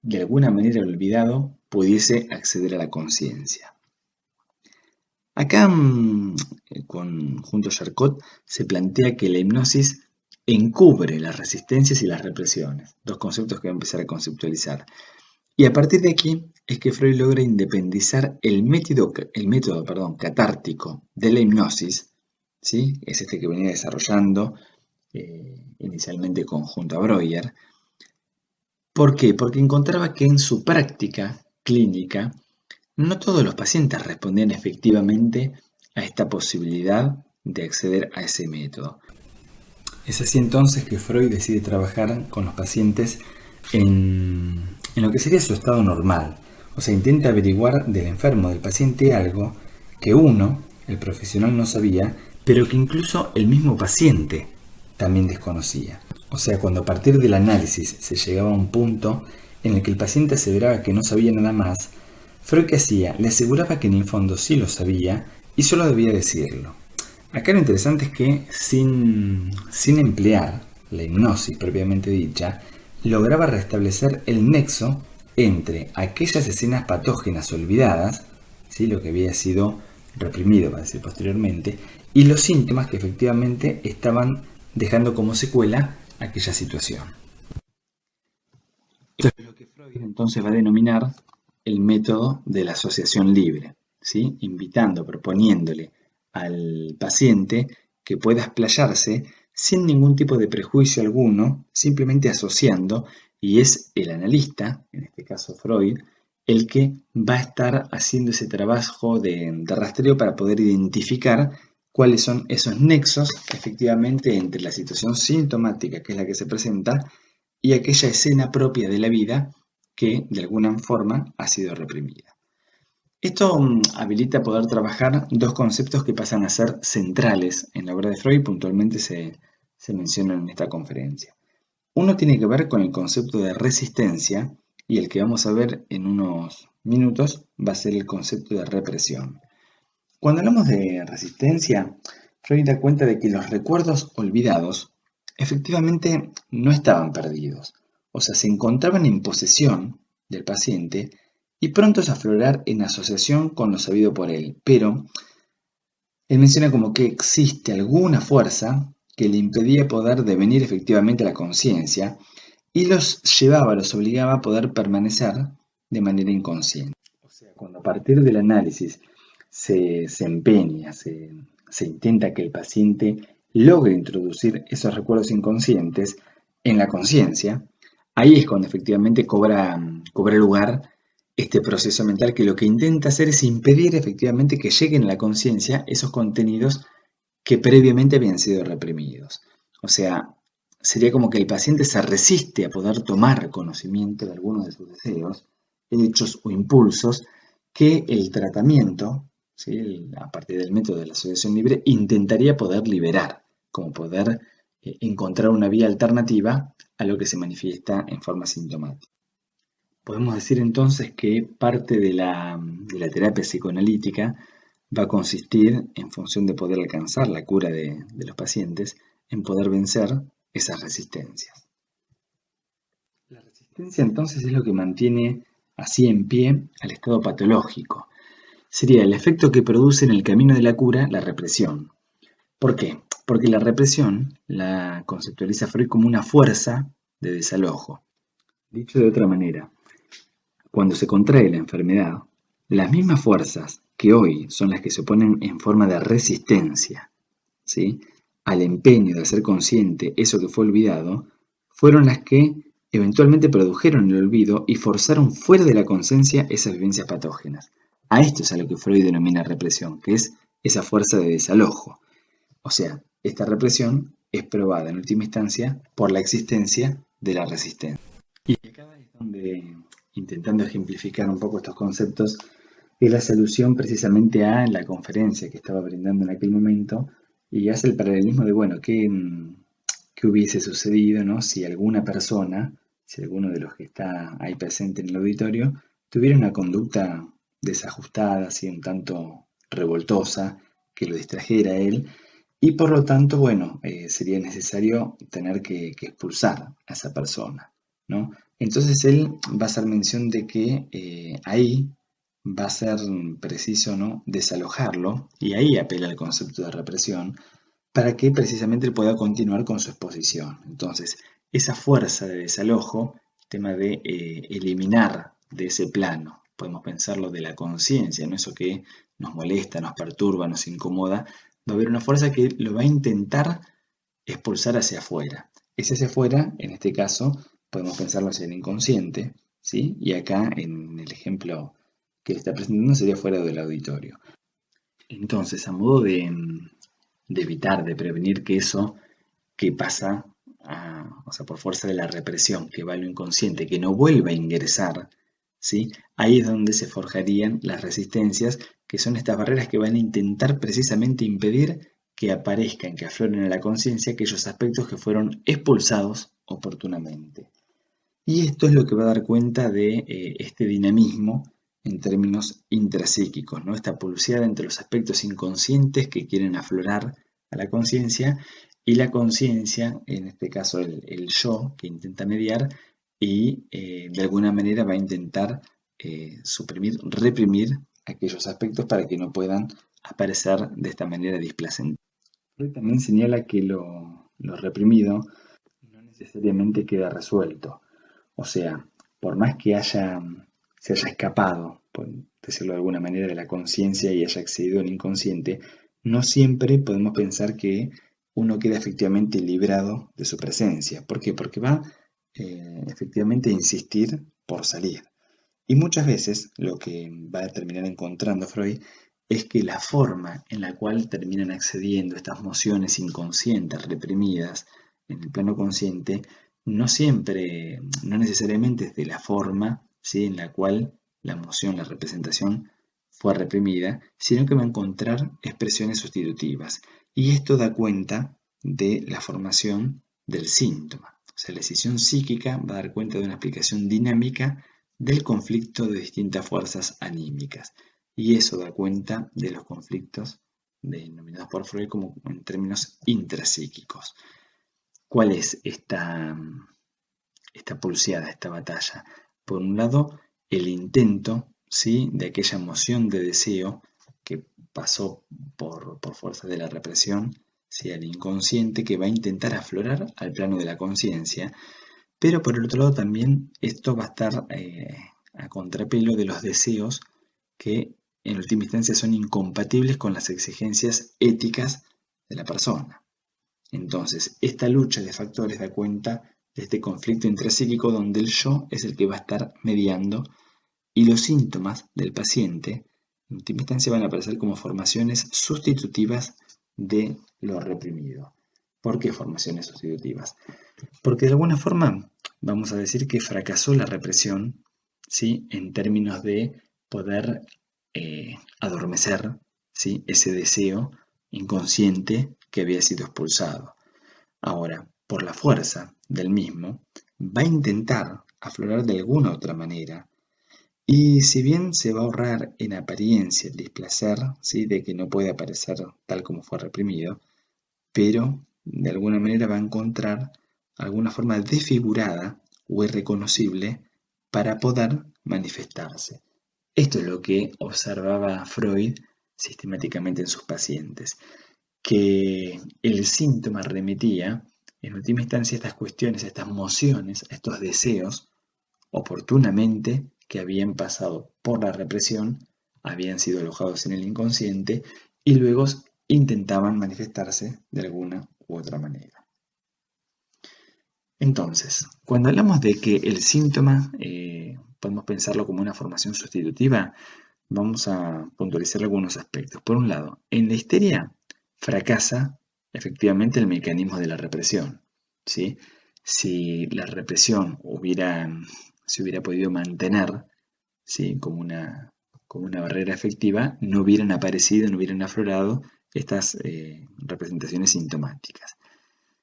de alguna manera olvidado, pudiese acceder a la conciencia. Acá, junto a Charcot, se plantea que la hipnosis encubre las resistencias y las represiones, dos conceptos que va a empezar a conceptualizar. Y a partir de aquí es que Freud logra independizar el método catártico de la hipnosis, ¿sí? Es este que venía desarrollando inicialmente junto a Breuer. ¿Por qué? Porque encontraba que en su práctica clínica no todos los pacientes respondían efectivamente a esta posibilidad de acceder a ese método. Es así entonces que Freud decide trabajar con los pacientes en lo que sería su estado normal. O sea, intenta averiguar del enfermo, del paciente, algo que uno, el profesional, no sabía, pero que incluso el mismo paciente también desconocía. O sea, cuando a partir del análisis se llegaba a un punto en el que el paciente aseveraba que no sabía nada más, Freud, ¿qué hacía? Le aseguraba que en el fondo sí lo sabía y solo debía decirlo. Acá lo interesante es que sin emplear la hipnosis propiamente dicha, lograba restablecer el nexo entre aquellas escenas patógenas olvidadas, ¿sí? Lo que había sido reprimido, para decir posteriormente, y los síntomas que efectivamente estaban dejando como secuela aquella situación. Esto es lo que Freud entonces va a denominar el método de la asociación libre, ¿sí? Invitando, proponiéndole al paciente que pueda explayarse sin ningún tipo de prejuicio alguno, simplemente asociando, y es el analista, en este caso Freud, el que va a estar haciendo ese trabajo de rastreo para poder identificar cuáles son esos nexos efectivamente entre la situación sintomática, que es la que se presenta, y aquella escena propia de la vida que de alguna forma ha sido reprimida. Esto habilita poder trabajar dos conceptos que pasan a ser centrales en la obra de Freud, puntualmente se mencionan en esta conferencia. Uno tiene que ver con el concepto de resistencia y el que vamos a ver en unos minutos va a ser el concepto de represión. Cuando hablamos de resistencia, Freud da cuenta de que los recuerdos olvidados efectivamente no estaban perdidos, o sea, se encontraban en posesión del paciente y prontos a aflorar en asociación con lo sabido por él, pero Él menciona como que existe alguna fuerza que le impedía poder devenir efectivamente la conciencia y los llevaba, los obligaba a poder permanecer de manera inconsciente. O sea, cuando a partir del análisis se empeña, se intenta que el paciente logre introducir esos recuerdos inconscientes en la conciencia, ahí es cuando efectivamente cobra lugar este proceso mental que lo que intenta hacer es impedir efectivamente que lleguen a la conciencia esos contenidos que previamente habían sido reprimidos. O sea, sería como que el paciente se resiste a poder tomar conocimiento de algunos de sus deseos, hechos o impulsos que el tratamiento, ¿sí? A partir del método de la asociación libre, intentaría poder liberar, como poder encontrar una vía alternativa a lo que se manifiesta en forma sintomática. Podemos decir entonces que parte de la terapia psicoanalítica va a consistir, en función de poder alcanzar la cura de los pacientes, en poder vencer esas resistencias. La resistencia entonces es lo que mantiene así en pie al estado patológico. Sería el efecto que produce en el camino de la cura la represión. ¿Por qué? Porque la represión la conceptualiza Freud como una fuerza de desalojo. Dicho de otra manera, cuando se contrae la enfermedad, las mismas fuerzas que hoy son las que se oponen en forma de resistencia, ¿sí?, al empeño de hacer consciente eso que fue olvidado, fueron las que eventualmente produjeron el olvido y forzaron fuera de la conciencia esas vivencias patógenas. A esto es a lo que Freud denomina represión, que es esa fuerza de desalojo. O sea, esta represión es probada en última instancia por la existencia de la resistencia. Y acá es donde, intentando ejemplificar un poco estos conceptos, es la solución precisamente a la conferencia que estaba brindando en aquel momento y hace el paralelismo de, bueno, qué hubiese sucedido, ¿no?, si alguna persona, si alguno de los que está ahí presente en el auditorio, tuviera una conducta desajustada, así un tanto revoltosa, que lo distrajera a él, y por lo tanto, bueno, sería necesario tener que expulsar a esa persona, ¿no? Entonces él va a hacer mención de que ahí va a ser preciso, ¿no?, desalojarlo, y ahí apela al concepto de represión, para que precisamente él pueda continuar con su exposición. Entonces, esa fuerza de desalojo, el tema de eliminar de ese plano, podemos pensarlo de la conciencia, ¿no?, eso que nos molesta, nos perturba, nos incomoda, va a haber una fuerza que lo va a intentar expulsar hacia afuera. Ese hacia afuera, en este caso, podemos pensarlo hacia el inconsciente, ¿sí? Y acá, en el ejemplo que está presentando, sería fuera del auditorio. Entonces, a modo de evitar, de prevenir que eso que pasa, o sea, por fuerza de la represión, que va a lo inconsciente, que no vuelva a ingresar, ¿sí?, ahí es donde se forjarían las resistencias, que son estas barreras que van a intentar precisamente impedir que aparezcan, que afloren a la conciencia aquellos aspectos que fueron expulsados oportunamente. Y esto es lo que va a dar cuenta de este dinamismo en términos intrapsíquicos, ¿no?, esta pulseada entre los aspectos inconscientes que quieren aflorar a la conciencia y la conciencia, en este caso el yo, que intenta mediar y de alguna manera va a intentar suprimir, reprimir aquellos aspectos para que no puedan aparecer de esta manera displacente. Freud también señala que lo reprimido no necesariamente queda resuelto. O sea, por más que se haya escapado, por decirlo de alguna manera, de la conciencia y haya accedido al inconsciente, no siempre podemos pensar que uno queda efectivamente librado de su presencia. ¿Por qué? Porque va efectivamente a insistir por salir. Y muchas veces lo que va a terminar encontrando Freud es que la forma en la cual terminan accediendo estas emociones inconscientes, reprimidas en el plano consciente, no siempre, no necesariamente es de la forma, ¿sí?, en la cual la emoción, la representación fue reprimida, sino que va a encontrar expresiones sustitutivas. Y esto da cuenta de la formación del síntoma. O sea, la decisión psíquica va a dar cuenta de una explicación dinámica del conflicto de distintas fuerzas anímicas. Y eso da cuenta de los conflictos denominados por Freud como en términos intrapsíquicos. ¿Cuál es esta pulseada, esta batalla? Por un lado, el intento, ¿sí?, de aquella emoción de deseo que pasó por fuerza de la represión, ¿sí? Al inconsciente, que va a intentar aflorar al plano de la conciencia, pero por el otro lado también esto va a estar a contrapelo de los deseos que en última instancia son incompatibles con las exigencias éticas de la persona. Entonces, esta lucha de factores da cuenta de este conflicto intrapsíquico donde el yo es el que va a estar mediando y los síntomas del paciente en última instancia van a aparecer como formaciones sustitutivas de lo reprimido. ¿Por qué formaciones sustitutivas? Porque de alguna forma vamos a decir que fracasó la represión, ¿sí? En términos de poder adormecer, ¿sí? Ese deseo inconsciente que había sido expulsado. Ahora, por la fuerza del mismo, va a intentar aflorar de alguna otra manera. Y si bien se va a ahorrar en apariencia el displacer, ¿sí? De que no puede aparecer tal como fue reprimido, pero de alguna manera va a encontrar alguna forma desfigurada o irreconocible para poder manifestarse. Esto es lo que observaba Freud sistemáticamente en sus pacientes, que el síntoma remitía en última instancia a estas cuestiones, a estas mociones, a estos deseos oportunamente que habían pasado por la represión, habían sido alojados en el inconsciente y luego intentaban manifestarse de alguna u otra manera. Entonces, cuando hablamos de que el síntoma podemos pensarlo como una formación sustitutiva, vamos a puntualizar algunos aspectos. Por un lado, en la histeria fracasa efectivamente el mecanismo de la represión, ¿sí? Si la represión se hubiera podido mantener, ¿sí? como una barrera efectiva, no hubieran aparecido, no hubieran aflorado estas representaciones sintomáticas.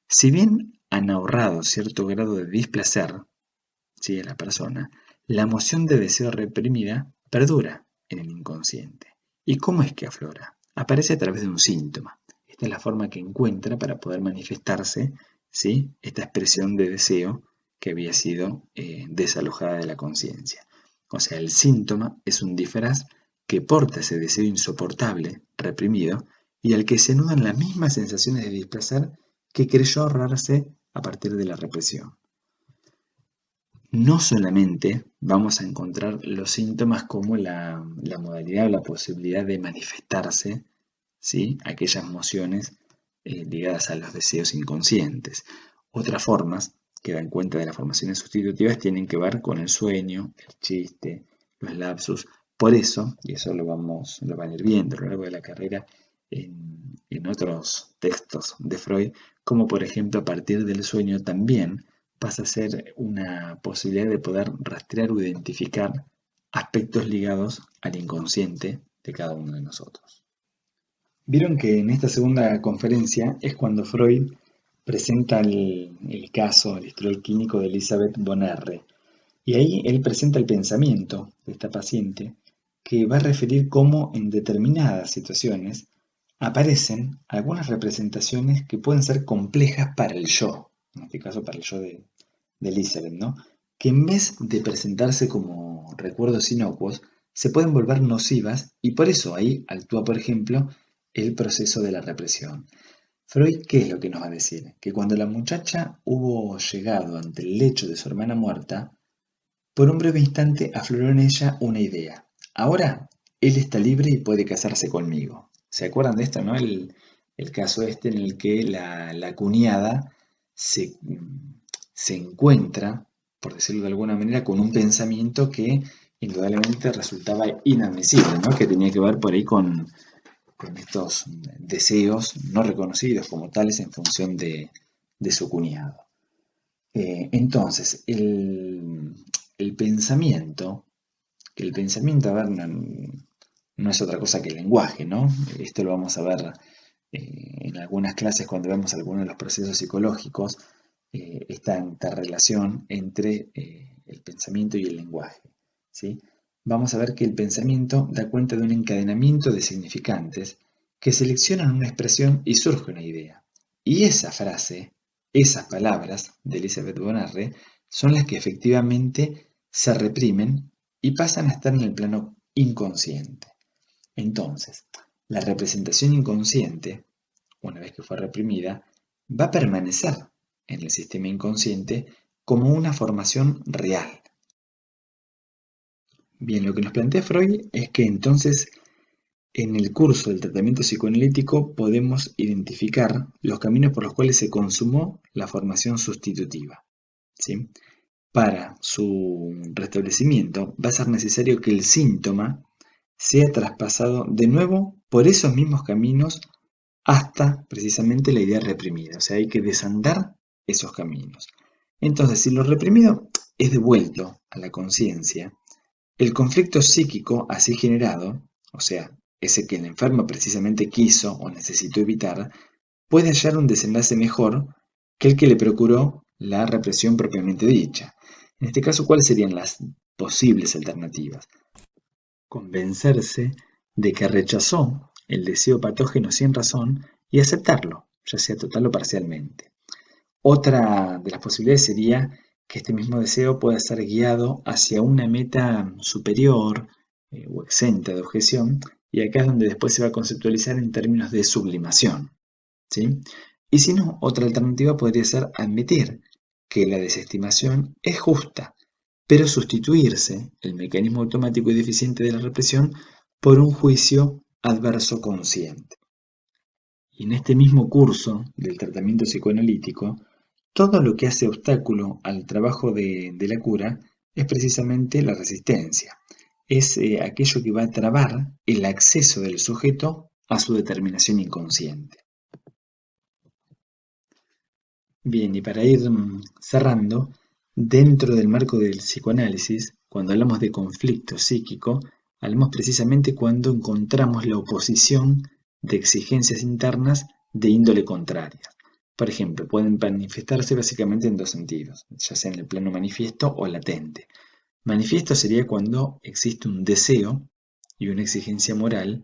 Si bien han ahorrado cierto grado de displacer, ¿sí? a la persona, la emoción de deseo reprimida perdura en el inconsciente. ¿Y cómo es que aflora? Aparece a través de un síntoma. Esta es la forma que encuentra para poder manifestarse, ¿sí? Esta expresión de deseo que había sido desalojada de la conciencia. O sea, el síntoma es un disfraz que porta ese deseo insoportable, reprimido, y al que se anudan las mismas sensaciones de displacer que creyó ahorrarse a partir de la represión. No solamente vamos a encontrar los síntomas como la modalidad o la posibilidad de manifestarse, ¿sí? Aquellas emociones ligadas a los deseos inconscientes. Otras formas que dan cuenta de las formaciones sustitutivas tienen que ver con el sueño, el chiste, los lapsus. Por eso, y eso lo van a ir viendo a lo largo de la carrera en otros textos de Freud, como por ejemplo a partir del sueño también pasa a ser una posibilidad de poder rastrear o identificar aspectos ligados al inconsciente de cada uno de nosotros. Vieron que en esta segunda conferencia es cuando Freud presenta el caso, el historial clínico de Elisabeth von R. Y ahí él presenta el pensamiento de esta paciente que va a referir cómo en determinadas situaciones aparecen algunas representaciones que pueden ser complejas para el yo, en este caso para el yo de Elizabeth, ¿no? Que en vez de presentarse como recuerdos inocuos, se pueden volver nocivas y por eso ahí actúa, por ejemplo, el proceso de la represión. Freud, ¿qué es lo que nos va a decir? Que cuando la muchacha hubo llegado ante el lecho de su hermana muerta, por un breve instante afloró en ella una idea. Ahora, él está libre y puede casarse conmigo. ¿Se acuerdan de esto, no? El caso este en el que la cuñada se encuentra, por decirlo de alguna manera, con un pensamiento que indudablemente resultaba inadmisible, ¿no? Que tenía que ver por ahí con estos deseos no reconocidos como tales en función de su cuñado. Entonces, el pensamiento, a ver, no es otra cosa que el lenguaje, ¿no? Esto lo vamos a ver en algunas clases cuando vemos algunos de los procesos psicológicos, esta interrelación entre el pensamiento y el lenguaje, ¿sí? Vamos a ver que el pensamiento da cuenta de un encadenamiento de significantes que seleccionan una expresión y surge una idea. Y esa frase, esas palabras de Elisabeth von R son las que efectivamente se reprimen y pasan a estar en el plano inconsciente. Entonces, la representación inconsciente, una vez que fue reprimida, va a permanecer en el sistema inconsciente como una formación real. Bien, lo que nos plantea Freud es que entonces en el curso del tratamiento psicoanalítico podemos identificar los caminos por los cuales se consumó la formación sustitutiva, ¿sí? Para su restablecimiento va a ser necesario que el síntoma sea traspasado de nuevo por esos mismos caminos hasta precisamente la idea reprimida. O sea, hay que desandar esos caminos. Entonces, si lo reprimido es devuelto a la conciencia, el conflicto psíquico así generado, o sea, ese que el enfermo precisamente quiso o necesitó evitar, puede hallar un desenlace mejor que el que le procuró la represión propiamente dicha. En este caso, ¿cuáles serían las posibles alternativas? Convencerse de que rechazó el deseo patógeno sin razón y aceptarlo, ya sea total o parcialmente. Otra de las posibilidades sería que este mismo deseo pueda ser guiado hacia una meta superior o exenta de objeción, y acá es donde después se va a conceptualizar en términos de sublimación, ¿sí? Y si no, otra alternativa podría ser admitir que la desestimación es justa, pero sustituirse el mecanismo automático y deficiente de la represión por un juicio adverso consciente. Y en este mismo curso del tratamiento psicoanalítico, todo lo que hace obstáculo al trabajo de la cura es precisamente la resistencia. Es aquello que va a trabar el acceso del sujeto a su determinación inconsciente. Bien, y para ir cerrando, dentro del marco del psicoanálisis, cuando hablamos de conflicto psíquico, hablamos precisamente cuando encontramos la oposición de exigencias internas de índole contraria. Por ejemplo, pueden manifestarse básicamente en dos sentidos, ya sea en el plano manifiesto o latente. Manifiesto sería cuando existe un deseo y una exigencia moral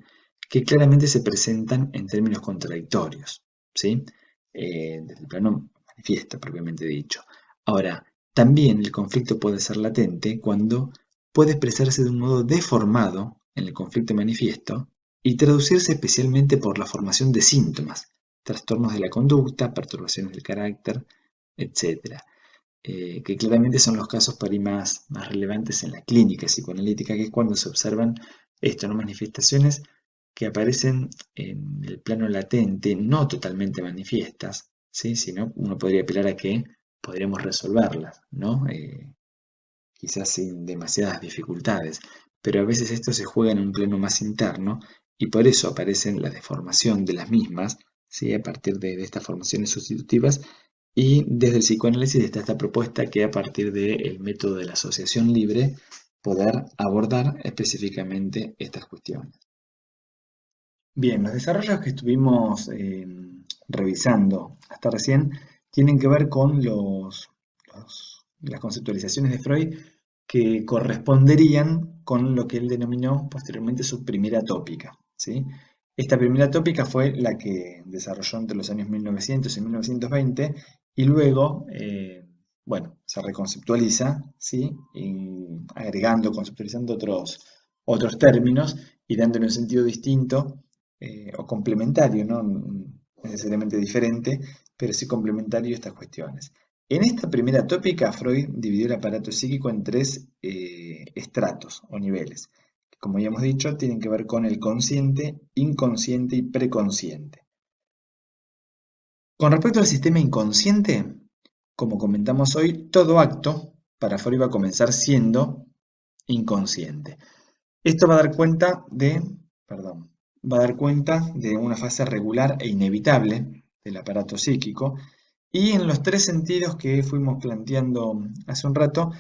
que claramente se presentan en términos contradictorios, ¿sí? Desde el plano manifiesto, propiamente dicho. Ahora, también el conflicto puede ser latente cuando puede expresarse de un modo deformado en el conflicto manifiesto y traducirse especialmente por la formación de síntomas, trastornos de la conducta, perturbaciones del carácter, etc. Que claramente son los casos para más relevantes en la clínica psicoanalítica, que es cuando se observan estas manifestaciones que aparecen en el plano latente, no totalmente manifiestas, ¿sí? Sino uno podría apelar a que podríamos resolverlas, ¿no? Quizás sin demasiadas dificultades, pero a veces esto se juega en un plano más interno y por eso aparecen la deformación de las mismas, ¿sí? A partir de estas formaciones sustitutivas, y desde el psicoanálisis está esta propuesta que a partir del método de la asociación libre poder abordar específicamente estas cuestiones. Bien, los desarrollos que estuvimos revisando hasta recién tienen que ver con las conceptualizaciones de Freud que corresponderían con lo que él denominó posteriormente su primera tópica, ¿sí? Esta primera tópica fue la que desarrolló entre los años 1900 y 1920 y luego, bueno, se reconceptualiza, ¿sí? Y agregando, conceptualizando otros términos y dándole un sentido distinto o complementario, no necesariamente diferente, pero sí complementario a estas cuestiones. En esta primera tópica, Freud dividió el aparato psíquico en tres estratos o niveles, que como ya hemos dicho, tienen que ver con el consciente, inconsciente y preconsciente. Con respecto al sistema inconsciente, como comentamos hoy, todo acto para Freud va a comenzar siendo inconsciente. Esto va a dar cuenta de una fase regular e inevitable del aparato psíquico, y en los tres sentidos que fuimos planteando hace un rato,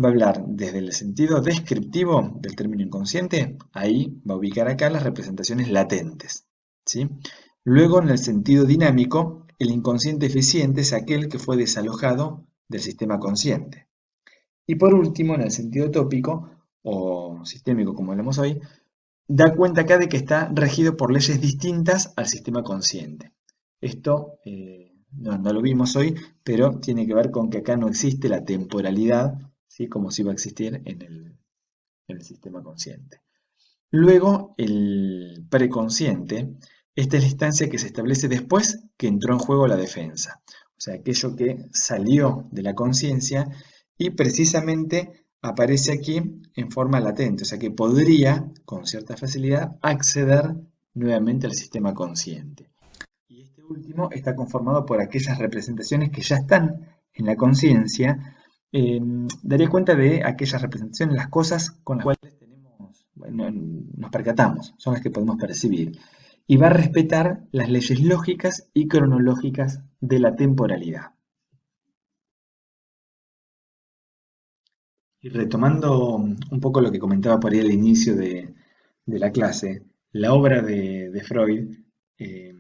va a hablar desde el sentido descriptivo del término inconsciente, ahí va a ubicar acá las representaciones latentes, ¿sí? Luego, en el sentido dinámico, el inconsciente eficiente es aquel que fue desalojado del sistema consciente. Y por último, en el sentido tópico, o sistémico como hablamos hoy, da cuenta acá de que está regido por leyes distintas al sistema consciente. Esto no lo vimos hoy, pero tiene que ver con que acá no existe la temporalidad, ¿sí? Como si iba a existir en el sistema consciente. Luego, el preconsciente, esta es la instancia que se establece después que entró en juego la defensa, o sea, aquello que salió de la conciencia y precisamente aparece aquí en forma latente, o sea, que podría, con cierta facilidad, acceder nuevamente al sistema consciente. Y este último está conformado por aquellas representaciones que ya están en la conciencia. Daría cuenta de aquellas representaciones, las cosas con las cuales tenemos, bueno, nos percatamos, son las que podemos percibir. Y va a respetar las leyes lógicas y cronológicas de la temporalidad. Y retomando un poco lo que comentaba por ahí al inicio de la clase, la obra de Freud eh,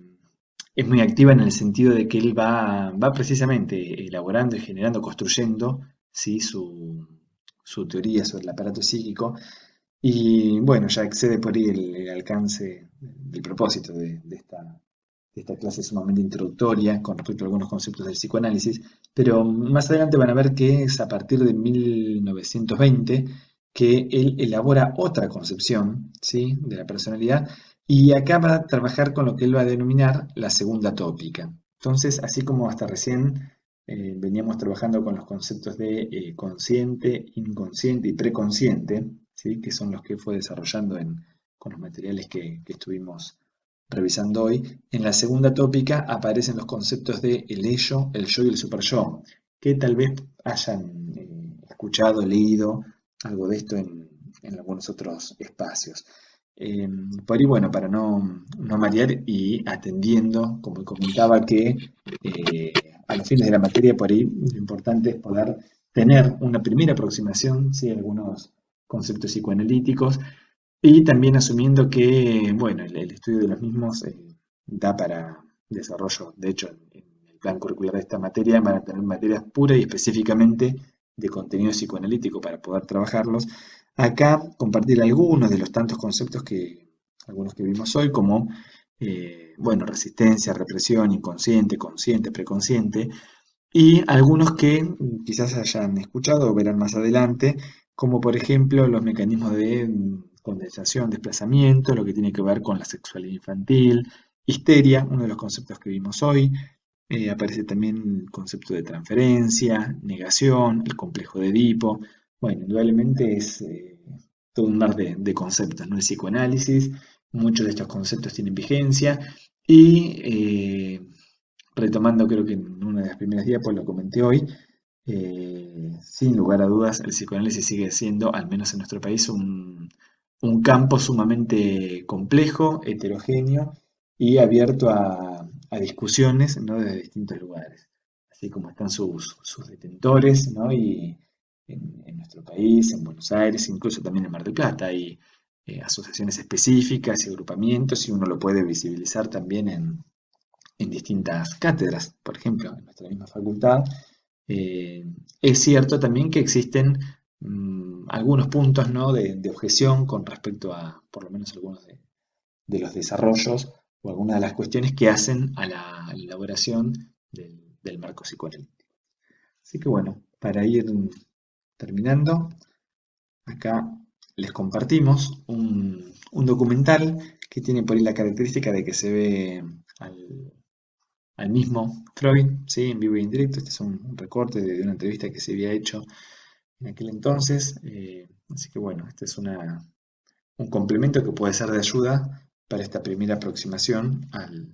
es muy activa en el sentido de que él va precisamente elaborando y generando, construyendo, ¿sí? su teoría sobre el aparato psíquico y bueno, ya excede por ahí el alcance del propósito de esta clase sumamente introductoria con respecto a algunos conceptos del psicoanálisis, pero más adelante van a ver que es a partir de 1920 que él elabora otra concepción, ¿sí? de la personalidad y acá va a trabajar con lo que él va a denominar la segunda tópica. Entonces, así como hasta recién veníamos trabajando con los conceptos de consciente, inconsciente y preconsciente, ¿sí? que son los que fue desarrollando con los materiales que estuvimos revisando hoy, en la segunda tópica aparecen los conceptos de el ello, el yo y el superyo, que tal vez hayan escuchado, leído algo de esto en algunos otros espacios. Por ahí, bueno, para no marear y atendiendo, como comentaba, que a los fines de la materia, por ahí lo importante es poder tener una primera aproximación, ¿sí? Algunos conceptos psicoanalíticos, y también asumiendo que, bueno, el estudio de los mismos da para desarrollo. De hecho, en el plan curricular de esta materia van a tener materias pura y específicamente de contenido psicoanalítico para poder trabajarlos. Acá compartir algunos de los tantos conceptos algunos que vimos hoy, como, bueno, resistencia, represión, inconsciente, consciente, preconsciente, y algunos que quizás hayan escuchado o verán más adelante, como por ejemplo los mecanismos de condensación, desplazamiento, lo que tiene que ver con la sexualidad infantil, histeria, uno de los conceptos que vimos hoy. Aparece también el concepto de transferencia, negación, el complejo de Edipo. Bueno, indudablemente es todo un mar de conceptos, ¿no? El psicoanálisis, muchos de estos conceptos tienen vigencia y retomando, creo que en una de las primeras diapos lo comenté hoy, sin lugar a dudas el psicoanálisis sigue siendo, al menos en nuestro país, un campo sumamente complejo, heterogéneo y abierto a discusiones, ¿no? Desde distintos lugares, así como están sus detentores, ¿no? Y en nuestro país, en Buenos Aires, incluso también en Mar del Plata, hay asociaciones específicas y agrupamientos y uno lo puede visibilizar también en distintas cátedras, por ejemplo, en nuestra misma facultad. Es cierto también que existen algunos puntos, ¿no? de objeción con respecto a, por lo menos algunos de los desarrollos o algunas de las cuestiones que hacen a la elaboración del marco psicoanalítico. Así que bueno, para ir terminando, acá les compartimos un documental que tiene por ahí la característica de que se ve al mismo Freud, ¿sí? En vivo y en directo. Este es un recorte de una entrevista que se había hecho en aquel entonces. Así que bueno, este es un complemento que puede ser de ayuda para esta primera aproximación al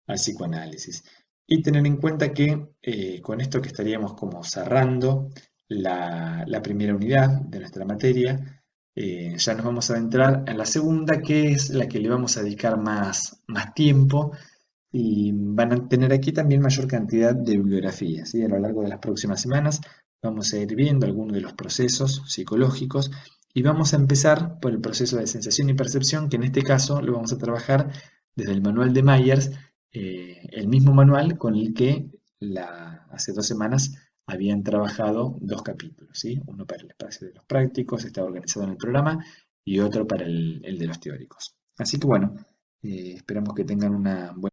psicoanálisis. Y tener en cuenta que con esto que estaríamos como cerrando la primera unidad de nuestra materia, ya nos vamos a adentrar en la segunda, que es la que le vamos a dedicar más tiempo y van a tener aquí también mayor cantidad de bibliografía, ¿sí? A lo largo de las próximas semanas vamos a ir viendo algunos de los procesos psicológicos y vamos a empezar por el proceso de sensación y percepción, que en este caso lo vamos a trabajar desde el manual de Myers, el mismo manual con el que hace 2 semanas habían trabajado 2 capítulos, ¿sí? Uno para el espacio de los prácticos, está organizado en el programa, y otro para el de los teóricos. Así que bueno, esperamos que tengan una buena